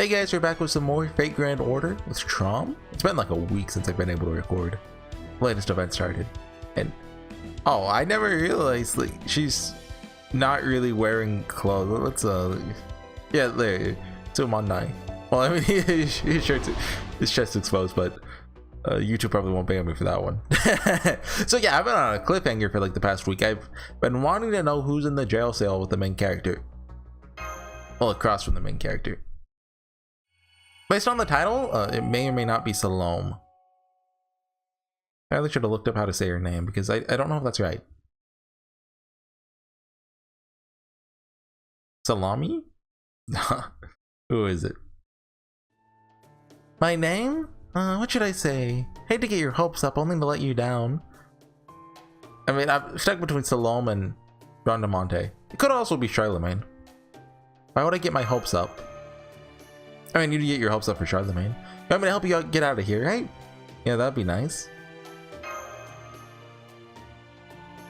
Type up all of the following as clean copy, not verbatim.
Hey guys, we're back with some more Fate Grand Order with Traum. It's been like a week since I've been able to record. The latest event started. And oh, I never realized like she's not really wearing clothes. Let's yeah, there. Zoom on 9. Well, I mean his chest exposed, but YouTube probably won't ban me for that one. So yeah, I've been on a cliffhanger for like the past week. I've been wanting to know who's in the jail cell with the main character. Well, across from the main character. Based on the title, it may or may not be Salome. I really should have looked up how to say her name because I don't know if that's right. Salome? Who is it? My name? What should I say? Hate to get your hopes up, only to let you down. I mean, I'm stuck between Salome and Rondamonte. It could also be Charlemagne. Why would I get my hopes up? I mean, you get your hopes up for Charlemagne. You want me to help you get out of here, right? Yeah, that'd be nice.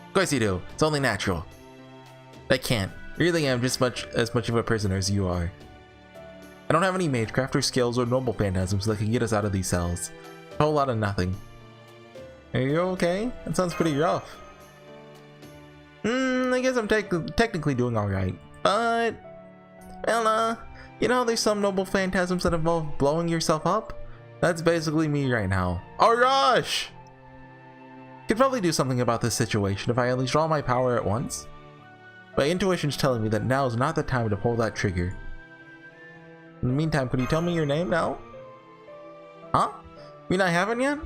Of course you do. It's only natural. I can't. I really am just as much of a prisoner as you are. I don't have any magecraft or skills or noble phantasms that can get us out of these cells. A whole lot of nothing. Are you okay? That sounds pretty rough. I guess I'm technically doing alright. But, well, you know, there's some noble phantasms that involve blowing yourself up. That's basically me right now. Oh gosh! Could probably do something about this situation if I unleashed all my power at once. My intuition's telling me that now is not the time to pull that trigger. In the meantime, could you tell me your name now? Huh? You mean I haven't yet?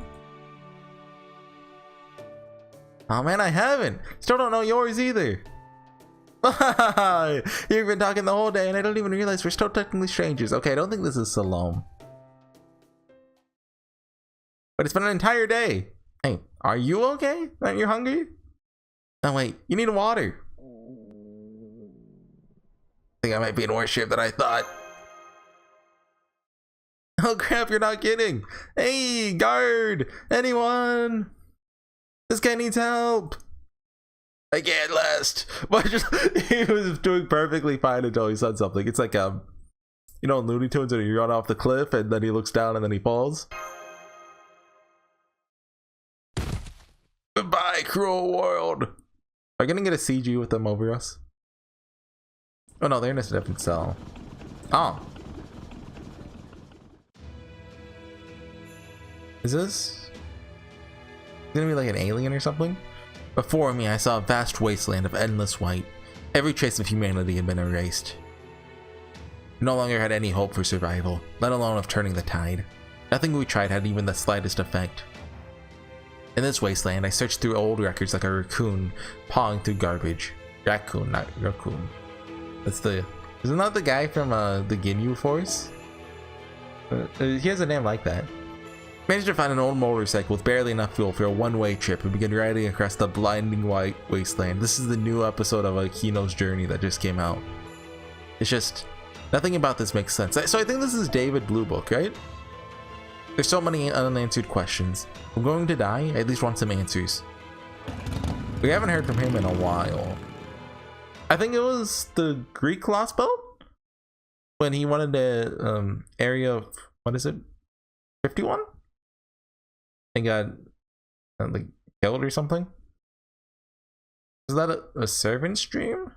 Oh man, I haven't! Still don't know yours either! You've been talking the whole day and I don't even realize we're still technically strangers. Okay, I don't think this is Salome. But it's been an entire day. Hey, are you okay? Aren't you hungry? Oh wait, you need water. I think I might be in worse shape than I thought. Oh crap, you're not kidding. Hey, guard! Anyone? This guy needs help. I can't last. But just he was doing perfectly fine until he said something. It's like you know, in Looney Tunes when you run off the cliff and then he looks down and then he falls. Goodbye, cruel world. Are we gonna get a CG with them over us? Oh no, they're in a different cell. Oh. Is this gonna be like an alien or something? Before me, I saw a vast wasteland of endless white. Every trace of humanity had been erased. I no longer had any hope for survival, let alone of turning the tide. Nothing we tried had even the slightest effect. In this wasteland, I searched through old records like a raccoon pawing through garbage. Raccoon, not raccoon. Isn't that the guy from the Ginyu Force? He has a name like that. Managed to find an old motorcycle with barely enough fuel for a one-way trip and began riding across the blinding white wasteland. This is the new episode of Kino's Journey that just came out. It's just, nothing about this makes sense. So I think this is David Blue Book, right? There's so many unanswered questions. I'm going to die. I at least want some answers. We haven't heard from him in a while. I think it was the Greek lost boat when he wanted the area of, what is it, 51? And got like killed or something. Is that a servant stream?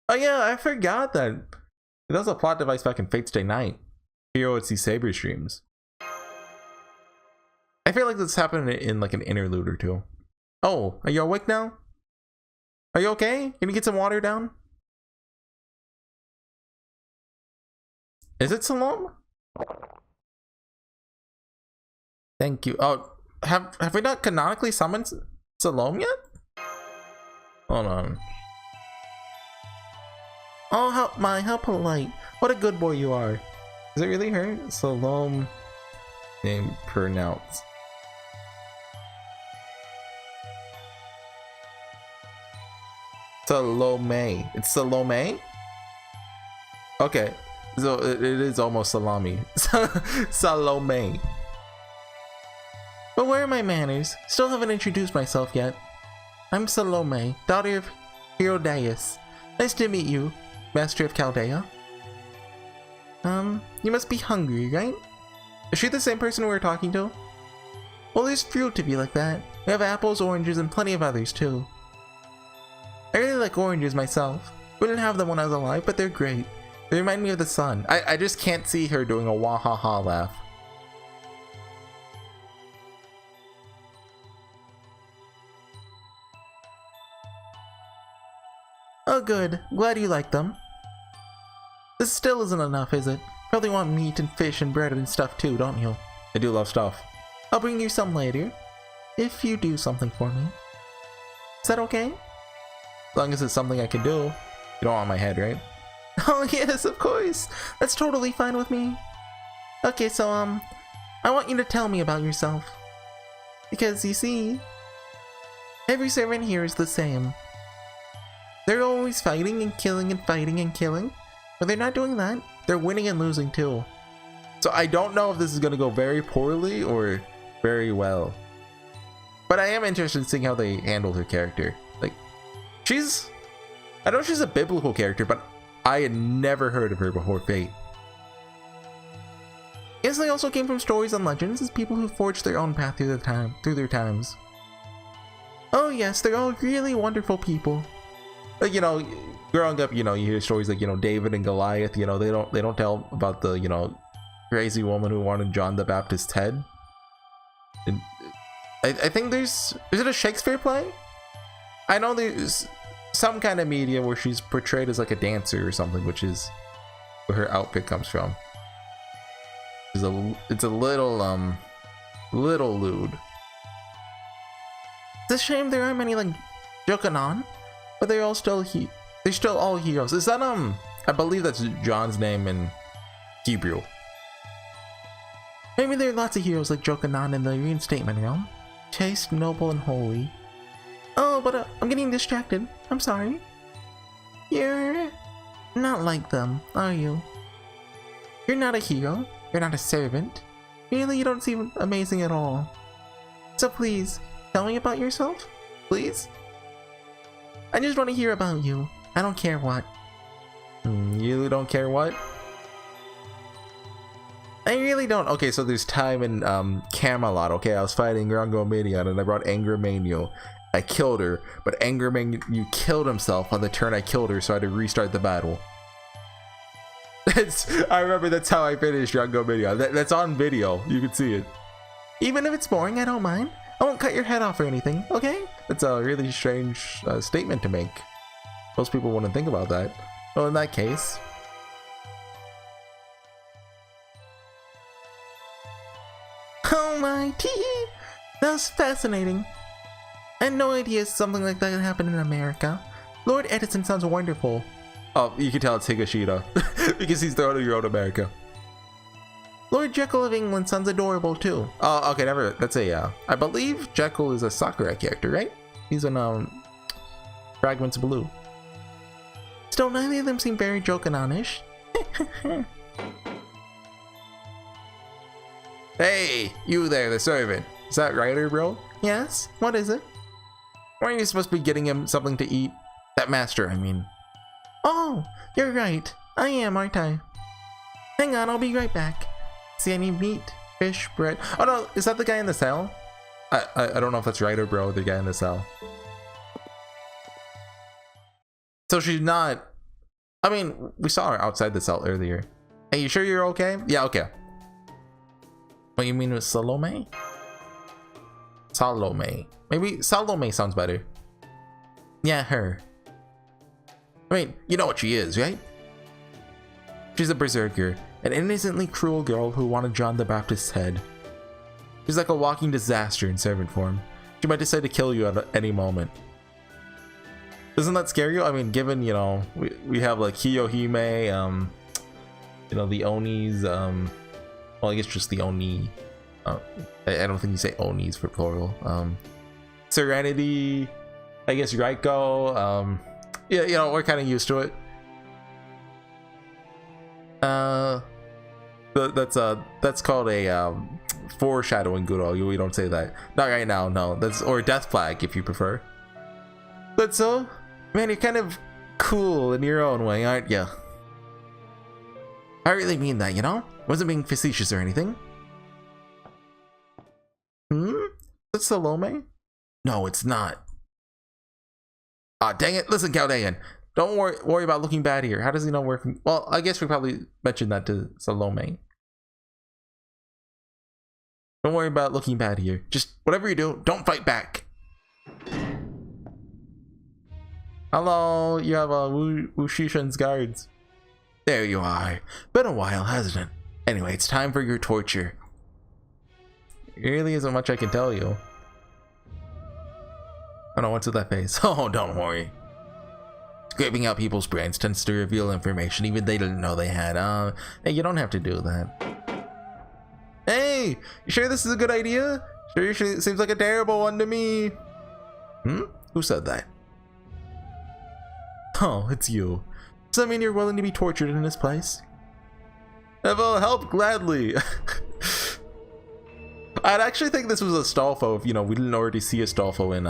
Oh yeah, I forgot that. That was a plot device back in Fate Stay Night. Hero would see Saber streams. I feel like this happened in like an interlude or two. Oh, are you awake now? Are you okay? Can you get some water down? Is it Salome? Thank you. Oh, have we not canonically summoned Salome yet? Hold on. Oh, how polite. What a good boy you are. Is it really her? Salome name pronounced. Salome. It's Salome? Okay. So it is almost salami. Salome. But where are my manners? Still haven't introduced myself yet. I'm Salome, daughter of Hero Nice to meet you, Master of Chaldea. You must be hungry, right? Is she the same person we were talking to? Well, there's fruit to be like that. We have apples, oranges, and plenty of others too. I really like oranges myself. We didn't have them when I was alive, but they're great. They remind me of the sun. I just can't see her doing a wah-ha-ha laugh. Oh good, glad you like them. This still isn't enough, is it? Probably want meat and fish and bread and stuff too, don't you? I do love stuff. I'll bring you some later, if you do something for me. Is that okay? As long as it's something I can do. You don't want my head, right? Oh yes, of course! That's totally fine with me. Okay, so I want you to tell me about yourself. Because, you see, every servant here is the same. They're always fighting and killing and fighting and killing. But they're not doing that. They're winning and losing too. So I don't know if this is going to go very poorly or very well. But I am interested in seeing how they handle her character. Like, I know she's a biblical character, but I had never heard of her before Fate. Yes, they also came from stories and legends as people who forged their own path through their times. Oh yes, they're all really wonderful people. Like, you know, growing up, you know, you hear stories like, you know, David and Goliath, you know, they don't tell about the, you know, crazy woman who wanted John the Baptist's head. And I think is it a Shakespeare play? I know there's some kind of media where she's portrayed as like a dancer or something, which is where her outfit comes from. It's a little lewd. It's a shame there aren't many like Jokanon, but they're still all heroes. Is that I believe that's John's name in Hebrew. Maybe there are lots of heroes like Jokanon in the reinstatement realm. Chaste, noble, and holy. Oh, but I'm getting distracted. I'm sorry. You're not like them, are you? You're not a hero. You're not a servant. Really, you don't seem amazing at all. So please, tell me about yourself, please? I just want to hear about you. I don't care what. You don't care what? I really don't. Okay, so there's time in Camelot. Okay, I was fighting Rangomanion and I brought Angermanio. I killed her, but Angermanio killed himself on the turn I killed her, so I had to restart the battle. I remember that's how I finished Rangomanion. That's on video. You can see it. Even if it's boring, I don't mind. I won't cut your head off or anything, okay? That's a really strange statement to make. Most people wouldn't think about that. Well, in that case... Oh my tee! That was fascinating. I had no idea something like that could happen in America. Lord Edison sounds wonderful. Oh, you can tell it's Higashida. Because he's the hero of America. Lord Jekyll of England sounds adorable too. Oh, okay, that's a, I believe Jekyll is a Sakura character, right? He's in, Fragments of Blue. Still, neither of them seem very Jokanon-ish. Hey, you there, the servant. Is that Ryder, bro? Yes? What is it? Aren't you supposed to be getting him something to eat? That master, I mean. Oh, you're right. I am, aren't I? Hang on, I'll be right back. See any meat, fish, bread? Oh no, is that the guy in the cell? I don't know if that's Ryder, bro, the guy in the cell. So she's not... I mean, we saw her outside the cell earlier. Hey, you sure you're okay? Yeah, okay. What you mean with Salome? Salome. Maybe Salome sounds better. Yeah, her. I mean, you know what she is, right? She's a berserker, an innocently cruel girl who wanted John the Baptist's head. She's like a walking disaster in servant form. She might decide to kill you at any moment. Doesn't that scare you? I mean, given, you know, we have like Kiyohime, you know, the Onis, well, I guess just the Oni. I don't think you say Onis for plural. Serenity, I guess Raiko. Yeah, you know, we're kind of used to it. That's called a foreshadowing Guro. We don't say that. Not right now, no. That's or Death Flag if you prefer. But so, man, you're kind of cool in your own way, aren't you? I really mean that, you know? Wasn't being facetious or anything. That's Salome? No, it's not. Ah, dang it. Listen, Caldayan. Don't worry about looking bad here. How does he know where from? Well, I guess we probably mentioned that to Salome. Don't worry about looking bad here. Just whatever you do, don't fight back. Hello, you have Wushishan's guards. There you are. Been a while, hasn't it? Anyway, it's time for your torture. It really isn't much I can tell you. Oh no, what's with that face? Oh, don't worry. Scraping out people's brains tends to reveal information even they didn't know they had. Hey, you don't have to do that. Hey, you sure this is a good idea? Sure, seems like a terrible one to me. Who said that? Oh, it's you. Does that mean you're willing to be tortured in this place? I will help gladly. I'd actually think this was a Stolfo if, you know, we didn't already see a Stolfo in,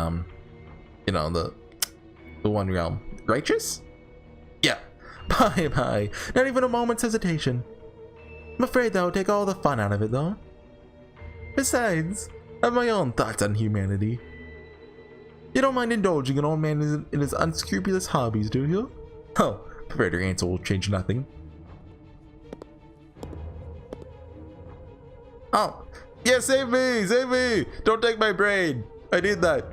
you know, the One Realm. Righteous? Yeah. Bye. Not even a moment's hesitation. I'm afraid that would take all the fun out of it, though. Besides, I have my own thoughts on humanity. You don't mind indulging an old man in his unscrupulous hobbies, do you? Oh, prepared your answer will change nothing. Oh, yeah, save me! Don't take my brain! I need that.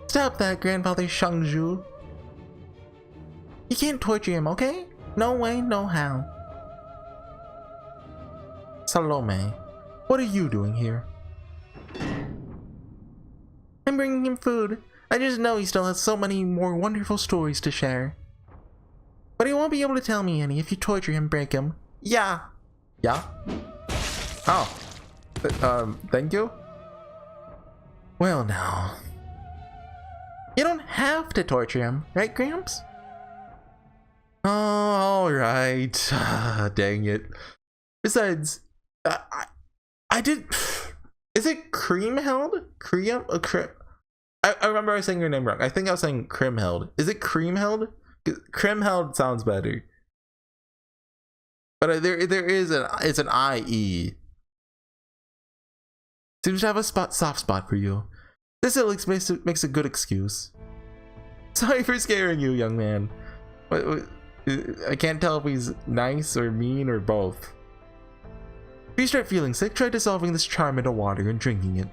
Stop that, Grandfather Shangju. You can't torture him, okay? No way, no how. Salome, what are you doing here? I'm bringing him food. I just know he still has so many more wonderful stories to share. But he won't be able to tell me any if you torture him, break him. Yeah. Yeah? Oh. Thank you? Well now. You don't have to torture him, right, Gramps? Oh, alright. Dang it. Besides, I did... Is it Creamheld? I remember I was saying your name wrong. I think I was saying Crimheld. Is it Creamheld? Crimheld sounds better. But there is it's an IE. Seems to have a soft spot for you. This at least makes a good excuse. Sorry for scaring you, young man. I can't tell if he's nice or mean or both. If you start feeling sick, try dissolving this charm into water and drinking it.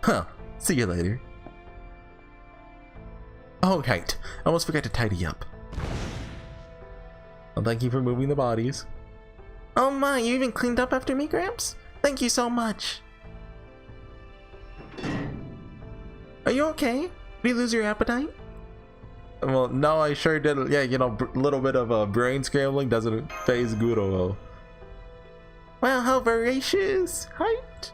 Huh. See you later. Oh, right. I almost forgot to tidy up. Well, thank you for moving the bodies. Oh my, you even cleaned up after me, Gramps? Thank you so much. Are you okay? Did you lose your appetite? Well, no, I sure didn't. Yeah, you know, a little bit of brain scrambling doesn't phase Guro. Wow, how voracious, right?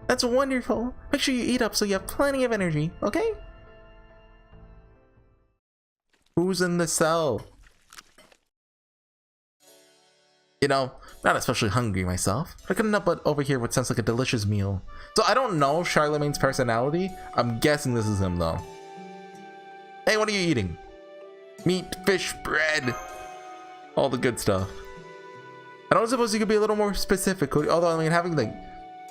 That's wonderful. Make sure you eat up so you have plenty of energy, okay? Who's in the cell? You know, not especially hungry myself. I couldn't help but overhear what sounds like a delicious meal. So I don't know Charlemagne's personality. I'm guessing this is him though. Hey, what are you eating? Meat, fish, bread. All the good stuff. I don't suppose you could be a little more specific. Although, I mean, having like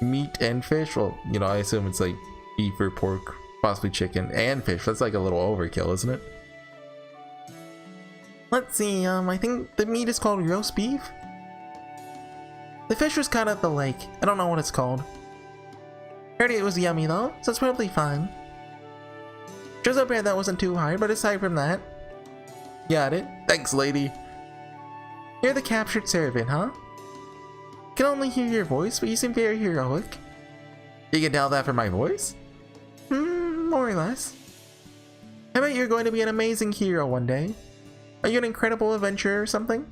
meat and fish, well, you know, I assume it's like beef or pork, possibly chicken and fish. That's like a little overkill, isn't it? Let's see, I think the meat is called roast beef. The fish was caught at the lake. I don't know what it's called. Heard it was yummy though, so it's probably fine. Chose a bread that wasn't too hard, but aside from that... Got it. Thanks, lady. You're the captured servant, huh? I can only hear your voice, but you seem very heroic. You can tell that from my voice? More or less. I bet you're going to be an amazing hero one day. Are you an incredible adventurer or something?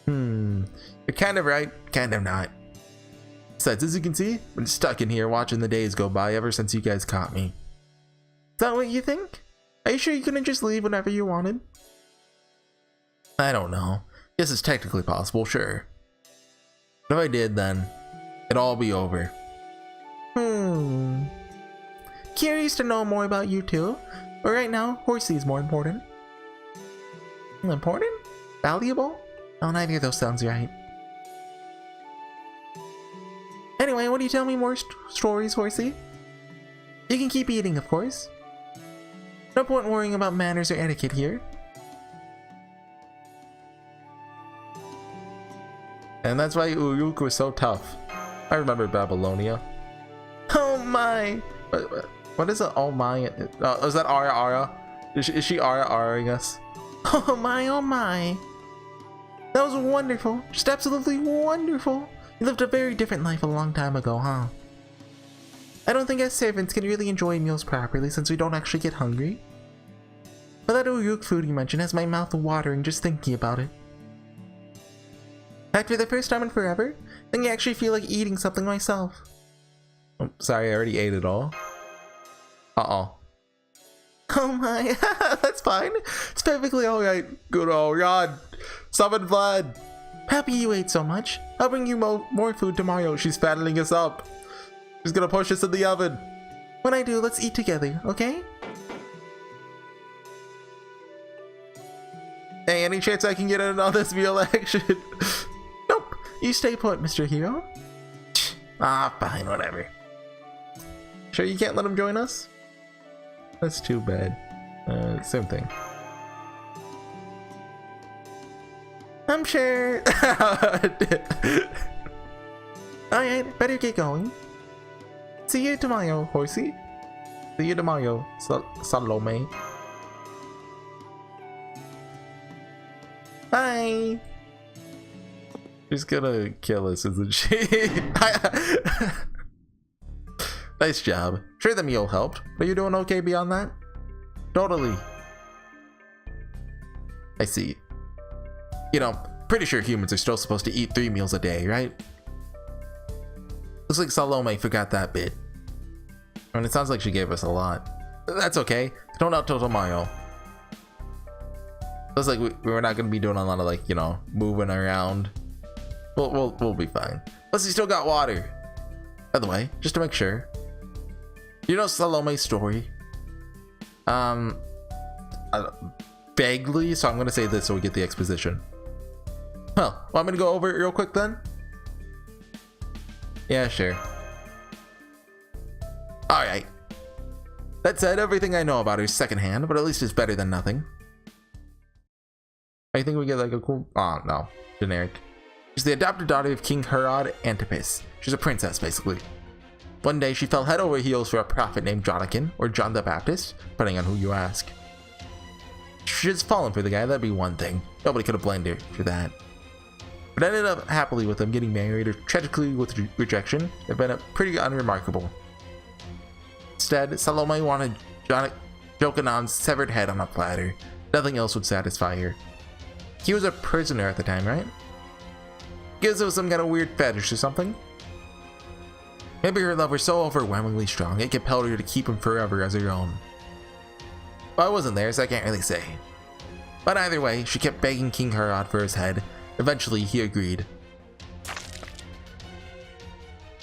You're kind of right, kind of not. Besides, as you can see, I've been stuck in here watching the days go by ever since you guys caught me. Is that what you think? Are you sure you couldn't just leave whenever you wanted? I don't know. Guess it's technically possible, sure. But if I did, then it'd all be over. Curious to know more about you too, but right now, Horsey is more important. Important? Valuable? Oh, neither of those sounds right. Anyway, what do you tell me more stories, Horsey? You can keep eating, of course. No point worrying about manners or etiquette here. And that's why Uruk was so tough. I remember Babylonia. Oh my! What is it? Oh my! Is that Ara Ara? Is she Ara Araing us? Oh my! Oh my! That was wonderful. Just absolutely wonderful. You lived a very different life a long time ago, huh? I don't think as servants can really enjoy meals properly since we don't actually get hungry. But that Uruk food you mentioned has my mouth watering just thinking about it. In fact, for the first time in forever, I think I actually feel like eating something myself. Oh, sorry, I already ate it all. Uh-oh. Oh my, that's fine. It's perfectly alright. Good old God. Summon Vlad. Happy you ate so much. I'll bring you more food tomorrow. She's fattening us up. She's gonna push us in the oven. When I do, let's eat together, okay? Hey, any chance I can get in on this meal action? Nope. You stay put, Mr. Hero. Ah, fine, whatever. Sure you can't let him join us? That's too bad. Same thing. I'm sure. Alright, better get going. See you tomorrow, Horsey. See you tomorrow, Salome. Bye. She's gonna kill us, isn't she? Nice job. Sure, the meal helped, but you're doing okay beyond that? Totally. I see. You know, pretty sure humans are still supposed to eat 3 meals a day, right? Looks like Salome forgot that bit. I mean, it sounds like she gave us a lot. That's okay. Don't out till tomorrow. Looks like we're not gonna be doing a lot of, like, you know, moving around. We'll be fine. Plus, we still got water. By the way, just to make sure. You know Salome's story? Vaguely, so I'm gonna say this so we get the exposition. Well, want me to go over it real quick then? Yeah, sure. Alright. That said, everything I know about her is secondhand, but at least it's better than nothing. I think we get like a cool... Oh, no. Generic. She's the adopted daughter of King Herod Antipas. She's a princess, basically. One day, she fell head over heels for a prophet named Jonathan, or John the Baptist, depending on who you ask. She just fallen for the guy, that'd be one thing. Nobody could have blamed her for that. But ended up happily with them getting married, or tragically with rejection. They've been pretty unremarkable. Instead, Salome wanted Jokanan's severed head on a platter. Nothing else would satisfy her. He was a prisoner at the time, right? Guess it was some kind of weird fetish or something. Maybe her love was so overwhelmingly strong, it compelled her to keep him forever as her own. Well, I wasn't there, so I can't really say. But either way, she kept begging King Herod for his head. Eventually, he agreed.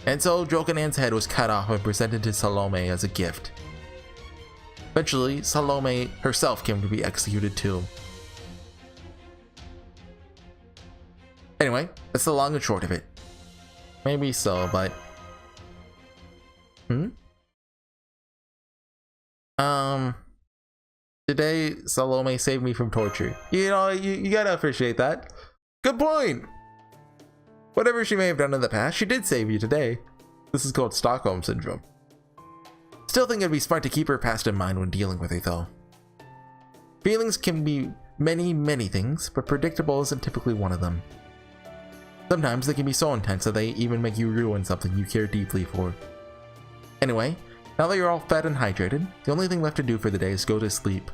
And so, Jokanan's head was cut off and presented to Salome as a gift. Eventually, Salome herself came to be executed too. Anyway, that's the long and short of it. Maybe so, but... Today, Salome saved me from torture. You know, you gotta appreciate that. Good point! Whatever she may have done in the past, she did save you today. This is called Stockholm Syndrome. Still think it'd be smart to keep her past in mind when dealing with her, though. Feelings can be many things, but predictable isn't typically one of them. Sometimes they can be so intense that they even make you ruin something you care deeply for. Anyway, now that you're all fed and hydrated, the only thing left to do for the day is go to sleep.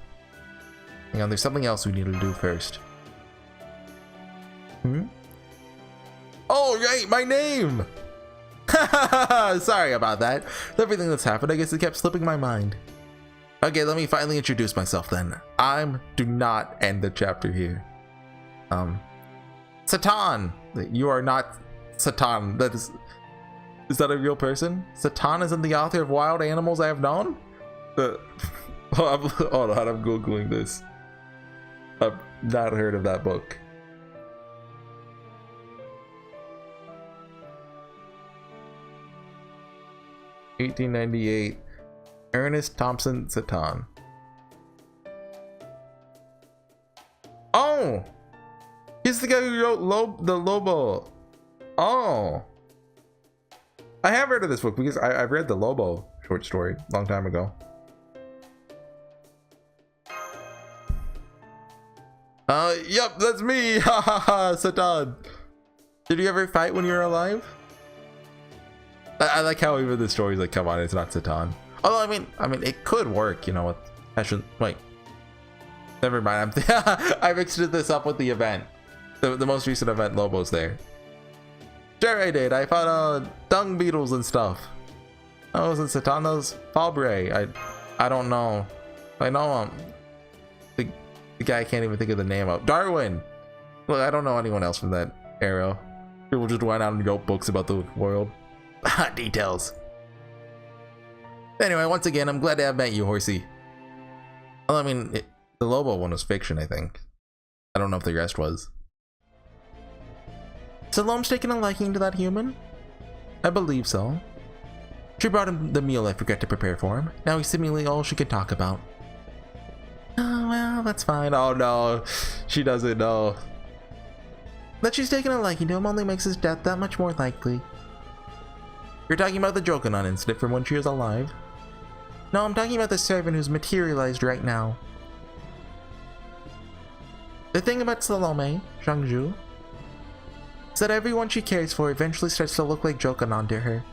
Hang on, there's something else we need to do first. Oh, right, my name! Sorry about that. With everything that's happened, I guess it kept slipping my mind. Okay, let me finally introduce myself then. Do not end the chapter here. Satan! You are not Satan. Is that a real person? Satan isn't the author of Wild Animals I Have Known? Hold on, I'm googling this. I've not heard of that book. 1898. Ernest Thompson Satan. Oh! He's the guy who wrote the Lobo. Oh! I have heard of this book because I've read the Lobo short story a long time ago. Yep, that's me! Ha ha ha, Satan! Did you ever fight when you were alive? I like how even the story's like, come on, it's not Satan. Although, I mean, it could work, you know, with Hessian. Wait. Never mind, I mixed this up with the event. The most recent event, Lobo's there. Sure I did, I fought dung beetles and stuff. I was in Satana's Fabre. I don't know. I know the guy I can't even think of the name of. Darwin! Look, I don't know anyone else from that era. People just went out and wrote books about the world. Details. Anyway, once again, I'm glad to have met you, Horsey. Well, I mean, the Lobo one was fiction, I think. I don't know if the rest was. Salome's taken a liking to that human? I believe so. She brought him the meal I forgot to prepare for him. Now he's seemingly all she could talk about. Oh, well, that's fine. Oh no, she doesn't know. That she's taken a liking to him only makes his death that much more likely. You're talking about the Jokanon incident from when she was alive? No, I'm talking about the servant who's materialized right now. The thing about Salome, Zhangzhu, is that everyone she cares for eventually starts to look like Jokanon to her.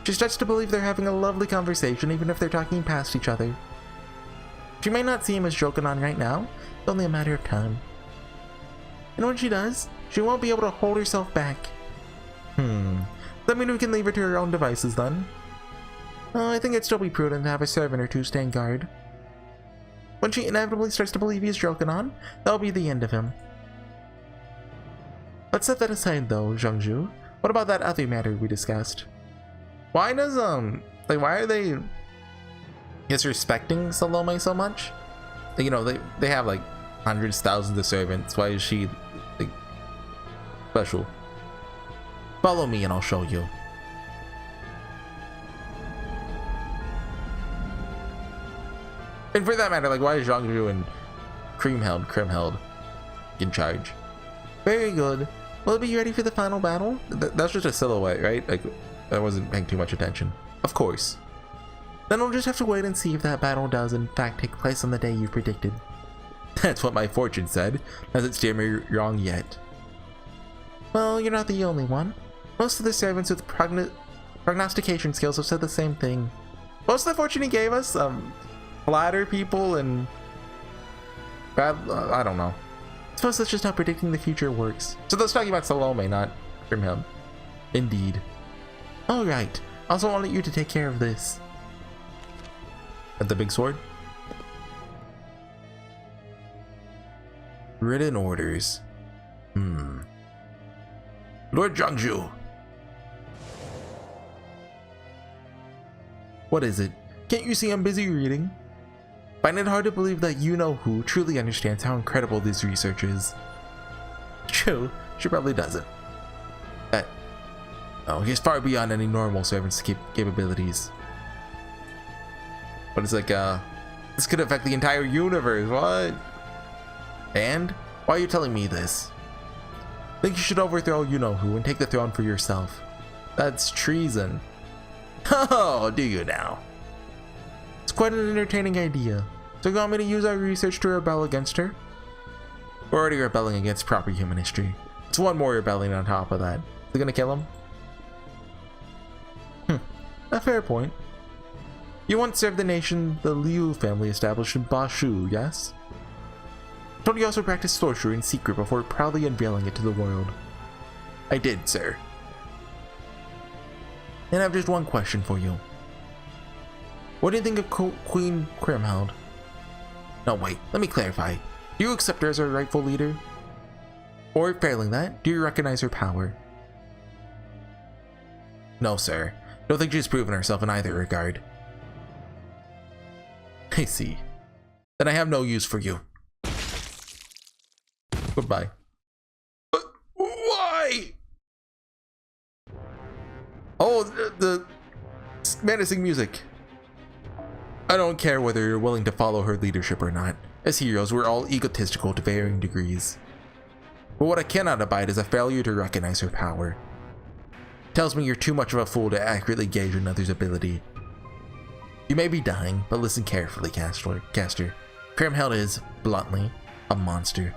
She starts to believe they're having a lovely conversation even if they're talking past each other. She may not see him as Jokanon right now, it's only a matter of time. And when she does, she won't be able to hold herself back. That mean we can leave her to her own devices then? I think it'd still be prudent to have a servant or two stand guard. When she inevitably starts to believe he's Jokanon, that'll be the end of him. Let's set that aside though, Zhangzhu. What about that other matter we discussed? Why does, why are they disrespecting Salome so much? Like, you know, they have like hundreds, thousands of servants. Why is she, like, special? Follow me and I'll show you. And for that matter, like, why is Zhangzhu and Krimheld in charge? Very good. Will it be ready for the final battle? That's just a silhouette, right? Like, I wasn't paying too much attention. Of course. Then we'll just have to wait and see if that battle does in fact take place on the day you predicted. That's what my fortune said. Hasn't steered me wrong yet. Well, you're not the only one. Most of the servants with prognostication skills have said the same thing. Most of the fortune he gave us, flatter people and bad, I don't know. I suppose that's just how predicting the future works. So that's talking about Salome, not Grimhild. Indeed. Alright, I also wanted you to take care of this. At the big sword? Written orders. Lord Zhangzhu. What is it? Can't you see I'm busy reading? Find it hard to believe that you-know-who truly understands how incredible this research is. True, she probably doesn't. He's far beyond any normal servant's capabilities. But it's like, this could affect the entire universe, what? And? Why are you telling me this? Think you should overthrow you-know-who and take the throne for yourself. That's treason. Oh, do you now? It's quite an entertaining idea. So you want me to use our research to rebel against her? We're already rebelling against proper human history. It's one more rebellion on top of that. Is it gonna kill him? A fair point. You once served the nation the Liu family established in Bashu, yes? Don't you also practice sorcery in secret before proudly unveiling it to the world? I did, sir. And I have just one question for you. What do you think of Queen Krimheld? No, wait, let me clarify. Do you accept her as our rightful leader? Or, failing that, do you recognize her power? No, sir. Don't think she's proven herself in either regard. I see. Then I have no use for you. Goodbye. But why? Oh, menacing music. I don't care whether you're willing to follow her leadership or not. As heroes, we're all egotistical to varying degrees. But what I cannot abide is a failure to recognize her power. It tells me you're too much of a fool to accurately gauge another's ability. You may be dying, but listen carefully, Caster. Kriemhild is, bluntly, a monster.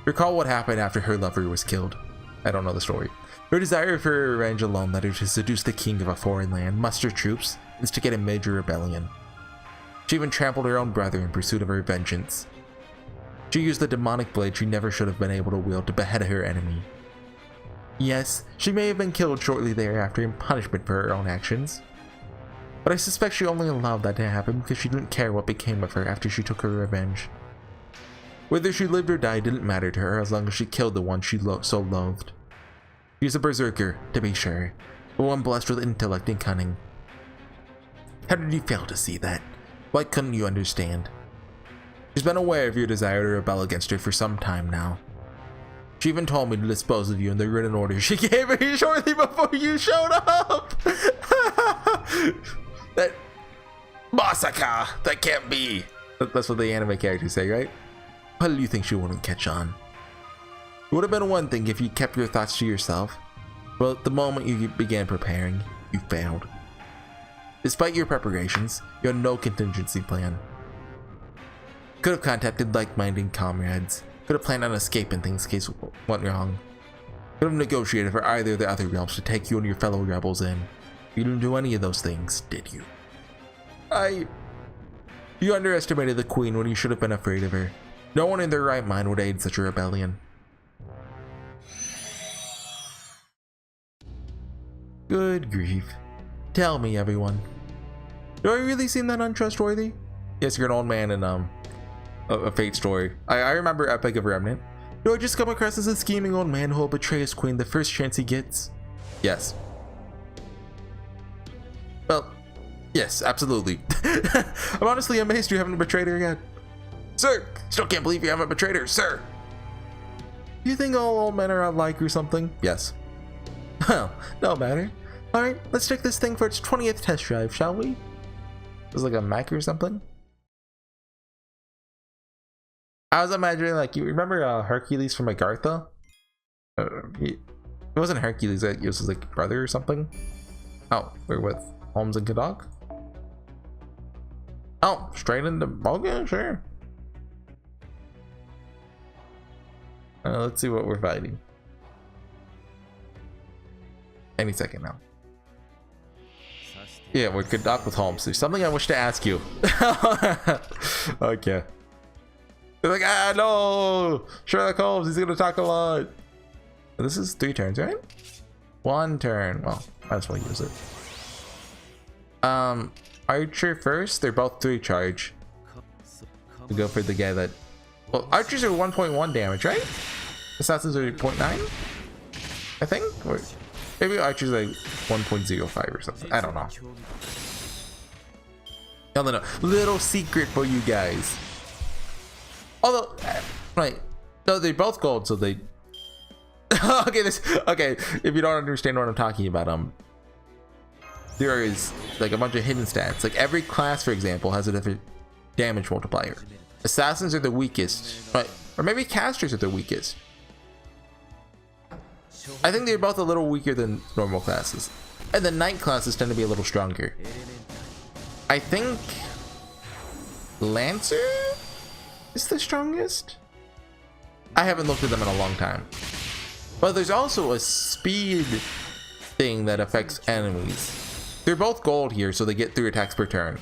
Recall what happened after her lover was killed. I don't know the story. Her desire for revenge alone led her to seduce the king of a foreign land, muster troops, and instigate a major rebellion. She even trampled her own brother in pursuit of her vengeance. She used the demonic blade she never should have been able to wield to behead her enemy. Yes, she may have been killed shortly thereafter in punishment for her own actions. But I suspect she only allowed that to happen because she didn't care what became of her after she took her revenge. Whether she lived or died didn't matter to her as long as she killed the one she so loathed. She was a berserker, to be sure, but one blessed with intellect and cunning. How did you fail to see that? Why couldn't you understand? She's been aware of your desire to rebel against her for some time now. She even told me to dispose of you in the written order she gave me shortly before you showed up! That... Masaka! That can't be! That's what the anime characters say, right? How do you think she wouldn't catch on? It would have been one thing if you kept your thoughts to yourself, but the moment you began preparing, you failed. Despite your preparations, you had no contingency plan. Could have contacted like-minded comrades, could have planned on escape in things in case went wrong. Could have negotiated for either of the other realms to take you and your fellow rebels in. You didn't do any of those things, did you? You underestimated the queen when you should have been afraid of her. No one in their right mind would aid such a rebellion. Good grief. Tell me, everyone. Do I really seem that untrustworthy? Yes, you're an old man in a fate story. I remember Epic of Remnant. Do I just come across as a scheming old man who will betray his queen the first chance he gets? Yes. Well, yes, absolutely. I'm honestly amazed you haven't betrayed her yet. Sir, still can't believe you haven't betrayed her, sir. Do you think all old men are alike or something? Yes. Well, no matter. Alright, let's check this thing for its 20th test drive, shall we? It's like a Mac or something? I was imagining, like, you remember Hercules from Agartha? It wasn't Hercules, it was his like brother or something. Oh, we're with Holmes and Cadoc? Oh, straight into okay, sure. Let's see what we're fighting. Any second now. Yeah, we're Cadoc with Holmes. There's something I wish to ask you. Okay. They're like, ah, no! Sherlock Holmes, he's gonna talk a lot. This is 3 turns, right? 1 turn. Well, might as well use it. Archer first. They're both 3 charge. We go for the guy that. Well, archers are 1.1 damage, right? Assassins are 0.9, I think. Or maybe archers like 1.05 or something. I don't know. No. Little secret for you guys. Although, right? No, they're both gold, so they. Okay. If you don't understand what I'm talking about, there is like a bunch of hidden stats. Like every class, for example, has a different damage multiplier. Assassins are the weakest, right? Or maybe casters are the weakest. I think they're both a little weaker than normal classes, and the knight classes tend to be a little stronger. I think Lancer is the strongest. I haven't looked at them in a long time. But there's also a speed thing that affects enemies. They're both gold here, so they get 3 attacks per turn.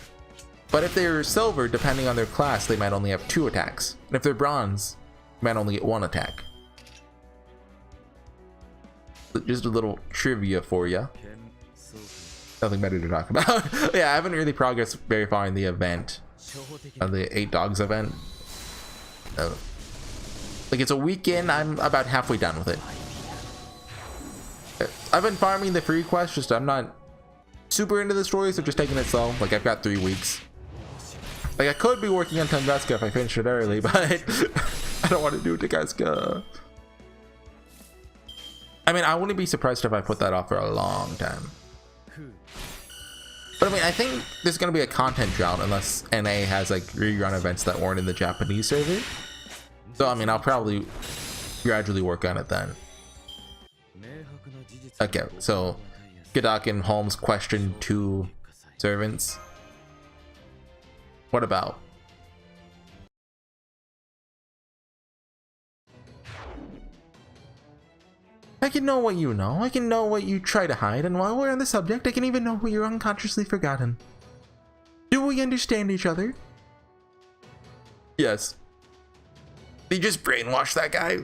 But if they're silver, depending on their class, they might only have 2 attacks. And if they're bronze, they might only get 1 attack. Just a little trivia for you. Nothing better to talk about. Yeah, I haven't really progressed very far in the event. The 8 dogs event. Like it's a weekend, I'm about halfway done with it. I've been farming the free quest, just I'm not super into the story, so just taking it slow. Like I've got 3 weeks. Like I could be working on Tunguska if I finished it early, but I don't want to do Tunguska. I mean, I wouldn't be surprised if I put that off for a long time. But I mean, I think there's gonna be a content drought unless NA has like rerun events that weren't in the Japanese server. So I mean, I'll probably gradually work on it then. Okay, so Gadak and Holmes question 2 servants. What about? I can know what you know, I can know what you try to hide, and while we're on the subject, I can even know what you're unconsciously forgotten. Do we understand each other? Yes. Did you just brainwash that guy?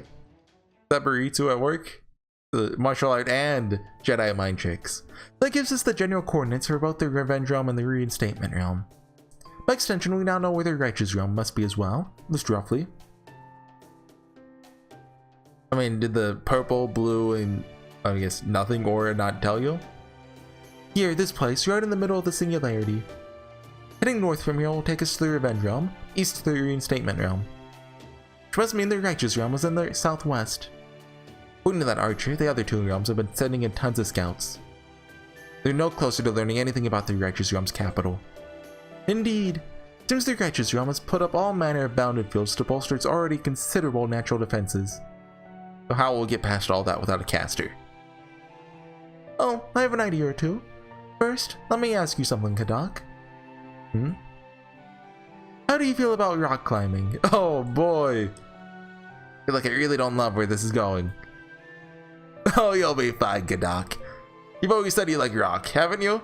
That burrito at work? The martial art and Jedi mind tricks. That gives us the general coordinates for both the Revenge Realm and the Reinstatement Realm. By extension, we now know where the Righteous Realm must be as well, just roughly. I mean, did the purple, blue, and I guess nothing aura not tell you? Here, this place, right in the middle of the Singularity. Heading north from here will take us to the Revenge Realm, east to the Reinstatement Realm. Which must mean the Righteous Realm is in the southwest. According to that archer, the other 2 realms have been sending in tons of scouts. They're no closer to learning anything about the Righteous Realm's capital. Indeed, it seems the Righteous Realm has put up all manner of bounded fields to bolster its already considerable natural defenses. So how will we get past all that without a caster? Oh, I have an idea or two. First, let me ask you something, Kadak. How do you feel about rock climbing? Oh boy! I feel like I really don't love where this is going. Oh, you'll be fine, Kadak. You've always said you like rock, haven't you?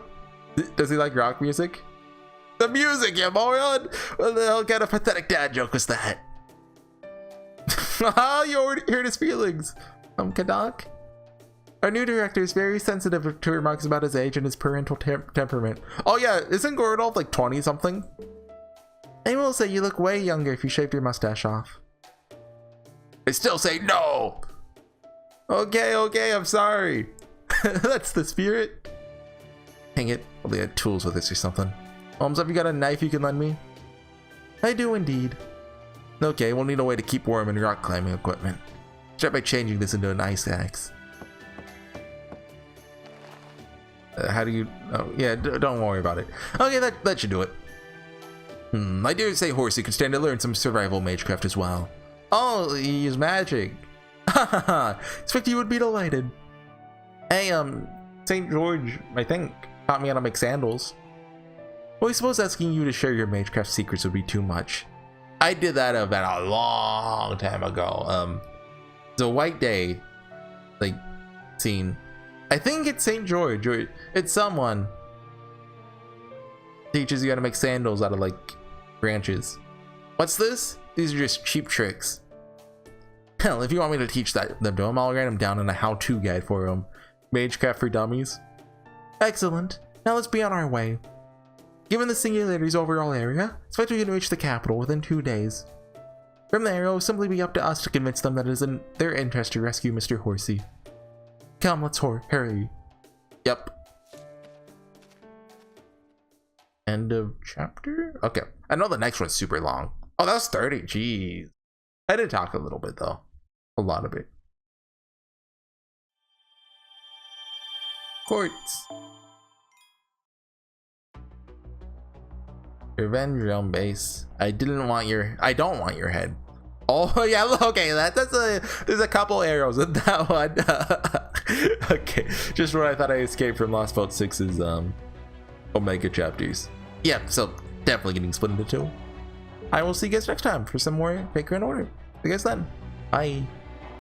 Does he like rock music? The music, you moron! What the hell kind of pathetic dad joke was that? Ah, you already hurt his feelings. Kadak? Our new director is very sensitive to remarks about his age and his parental temperament. Oh yeah, isn't Gordolf like 20 something? I will say you look way younger if you shaved your mustache off. I still say no! Okay, I'm sorry. That's the spirit. Hang it, well, they had tools with us or something. Holmes, have you got a knife you can lend me? I do indeed. Okay, we'll need a way to keep warm and rock climbing equipment. Start by changing this into an ice axe. How do you... Oh, yeah, don't worry about it. Okay, that should do it. I dare say Horsey could stand to learn some survival magecraft as well. Oh, he use magic. Haha, expect you would be delighted. Hey, St. George, I think, taught me how to make sandals. Well, I suppose asking you to share your magecraft secrets would be too much. I did that about a long time ago. It's a White Day, like, scene. I think it's St. George, or it's someone teaches you how to make sandals out of, like, branches. What's this? These are just cheap tricks. Hell, if you want me to teach them to him, I'll write them down in a how-to guide for him. Magecraft for Dummies. Excellent. Now let's be on our way. Given the Singularity's overall area, expect we can reach the capital within 2 days. From there, it will simply be up to us to convince them that it is in their interest to rescue Mr. Horsey. Come, let's hurry. Yep. End of chapter? Okay. I know the next one's super long. Oh, that was 30. Jeez. I did talk a little bit, though. A lot of it. Courts. Revenge Realm base. I don't want your head. Oh yeah, okay, there's a couple arrows in that one. Okay, just when I thought I escaped from Lost Boat 6's Omega chapters. Yeah, so definitely getting split into 2. I will see you guys next time for some more Fake Grand Order. See you guys then. Bye.